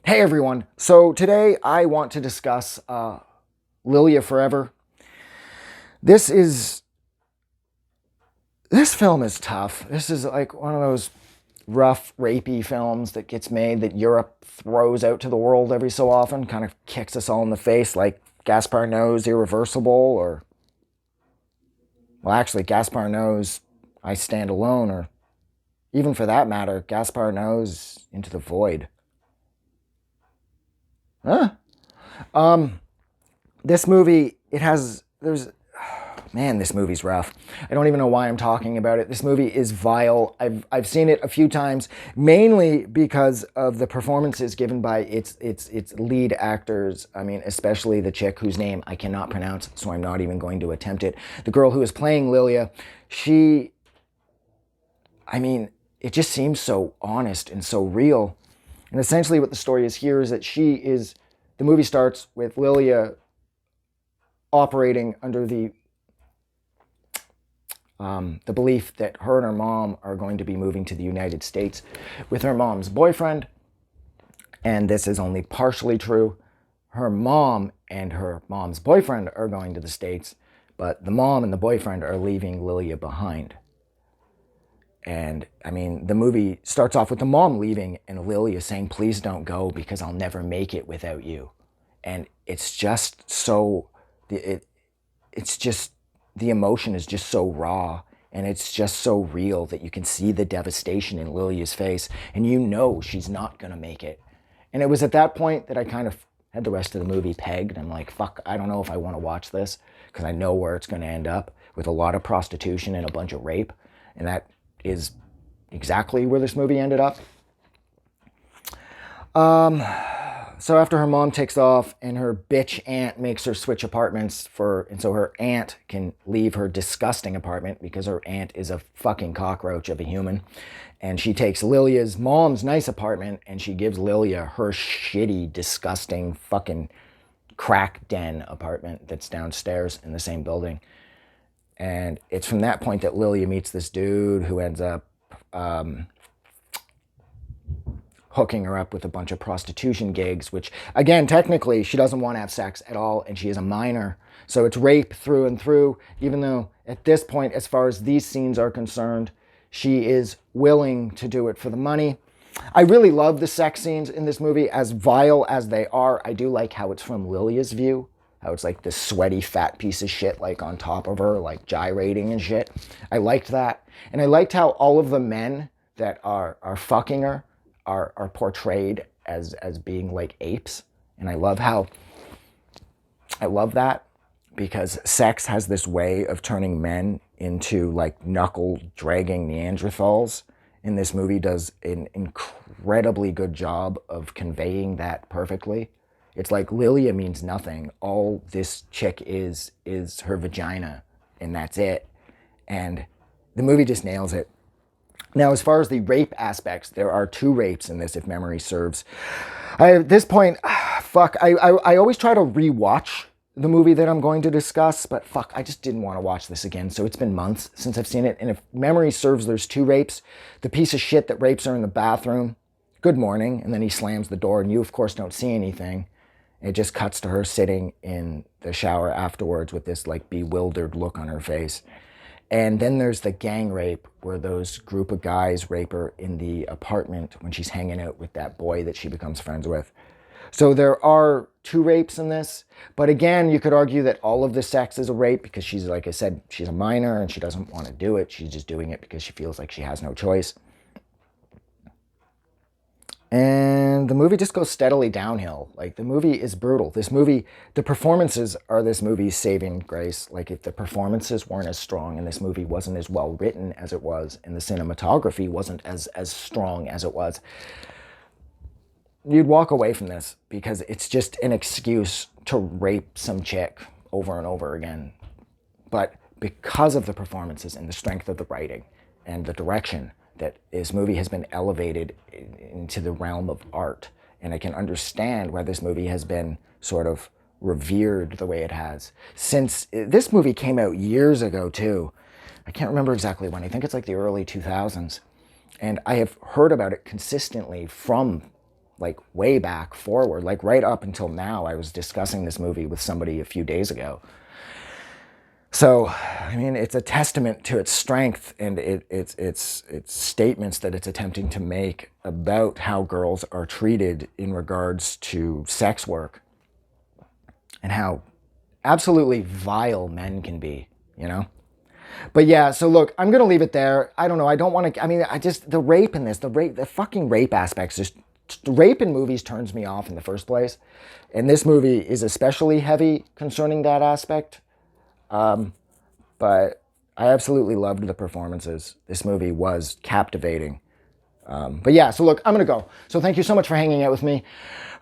Hey everyone, so today I want to discuss Lilya Forever. This film is tough. This is like one of those rough, rapey films that gets made that Europe throws out to the world every so often, kind of kicks us all in the face, like Gaspar Noé's Irreversible, or, well, actually, Gaspar Noé's I Stand Alone, or even for that matter, Gaspar Noé's Into the Void. Huh? Um, this movie, man, this movie's rough. I don't even know why I'm talking about it. This movie is vile. I've seen it a few times, mainly because of the performances given by its lead actors. I mean, especially the chick whose name I cannot pronounce, so I'm not even going to attempt it. The girl who is playing Lilya, it just seems so honest and so real. And essentially what the story is here is that the movie starts with Lilya operating under the belief that her and her mom are going to be moving to the United States with her mom's boyfriend. And this is only partially true. Her mom and her mom's boyfriend are going to the States, but the mom and the boyfriend are leaving Lilya behind. And I mean, the movie starts off with the mom leaving and Lilya saying, "Please don't go because I'll never make it without you." And it's just so, it's just, the emotion is just so raw and it's just so real that you can see the devastation in Lilya's face and you know she's not going to make it. And it was at that point that I kind of had the rest of the movie pegged. I'm like, fuck, I don't know if I want to watch this because I know where it's going to end up with a lot of prostitution and a bunch of rape. And that is exactly where this movie ended up. So after her mom takes off and her bitch aunt makes her switch apartments and so her aunt can leave her disgusting apartment because her aunt is a fucking cockroach of a human. And she takes Lilya's mom's nice apartment and she gives Lilya her shitty, disgusting, fucking crack den apartment that's downstairs in the same building. And it's from that point that Lilya meets this dude who ends up hooking her up with a bunch of prostitution gigs, which, again, technically, she doesn't want to have sex at all, and she is a minor. So it's rape through and through, even though at this point, as far as these scenes are concerned, she is willing to do it for the money. I really love the sex scenes in this movie, as vile as they are. I do like how it's from Lilya's view, how it's like this sweaty fat piece of shit like on top of her, like gyrating and shit. I liked that. And I liked how all of the men that are fucking her are portrayed as being like apes. And I love that because sex has this way of turning men into like knuckle dragging Neanderthals. And this movie does an incredibly good job of conveying that perfectly. It's like Lilya means nothing. All this chick is her vagina, and that's it. And the movie just nails it. Now, as far as the rape aspects, there are 2 rapes in this, if memory serves. At this point, I always try to rewatch the movie that I'm going to discuss, but fuck, I just didn't want to watch this again, so it's been months since I've seen it, and if memory serves, there's 2 rapes. The piece of shit that rapes her in the bathroom, good morning, and then he slams the door, and you, of course, don't see anything. It just cuts to her sitting in the shower afterwards with this, like, bewildered look on her face. And then there's the gang rape where those group of guys rape her in the apartment when she's hanging out with that boy that she becomes friends with. So there are 2 rapes in this. But again, you could argue that all of the sex is a rape because she's, like I said, she's a minor and she doesn't want to do it. She's just doing it because she feels like she has no choice. And the movie just goes steadily downhill. Like, the movie is brutal. This movie, the performances are this movie's saving grace. Like, if the performances weren't as strong and this movie wasn't as well written as it was and the cinematography wasn't as strong as it was, you'd walk away from this because it's just an excuse to rape some chick over and over again. But because of the performances and the strength of the writing and the direction, that this movie has been elevated into the realm of art. And I can understand why this movie has been sort of revered the way it has. Since this movie came out years ago too. I can't remember exactly when. I think it's like the early 2000s. And I have heard about it consistently from like way back forward, like right up until now. I was discussing this movie with somebody a few days ago. So, I mean, it's a testament to its strength and its statements that it's attempting to make about how girls are treated in regards to sex work and how absolutely vile men can be, you know? But yeah, so look, I'm going to leave it there. I don't know. I don't want to, I mean, the rape in this, the fucking rape aspects, just rape in movies turns me off in the first place. And this movie is especially heavy concerning that aspect. But I absolutely loved the performances. This movie was captivating. But yeah, so look, I'm going to go. So thank you so much for hanging out with me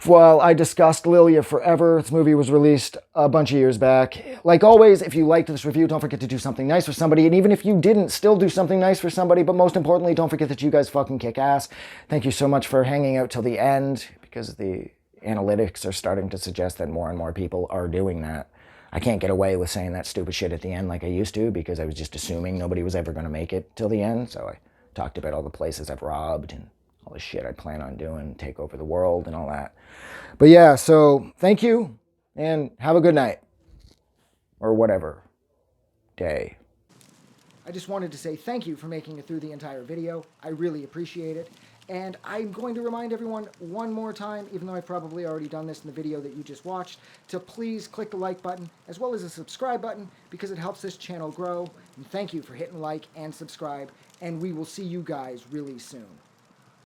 while I discussed Lilya Forever. This movie was released a bunch of years back. Like always, if you liked this review, don't forget to do something nice for somebody. And even if you didn't, still do something nice for somebody. But most importantly, don't forget that you guys fucking kick ass. Thank you so much for hanging out till the end, because the analytics are starting to suggest that more and more people are doing that. I can't get away with saying that stupid shit at the end like I used to, because I was just assuming nobody was ever going to make it till the end. So I talked about all the places I've robbed and all the shit I plan on doing, take over the world and all that. But yeah, so thank you and have a good night. Or whatever day. I just wanted to say thank you for making it through the entire video. I really appreciate it. And I'm going to remind everyone one more time, even though I've probably already done this in the video that you just watched, to please click the like button as well as the subscribe button, because it helps this channel grow. And thank you for hitting like and subscribe, and we will see you guys really soon.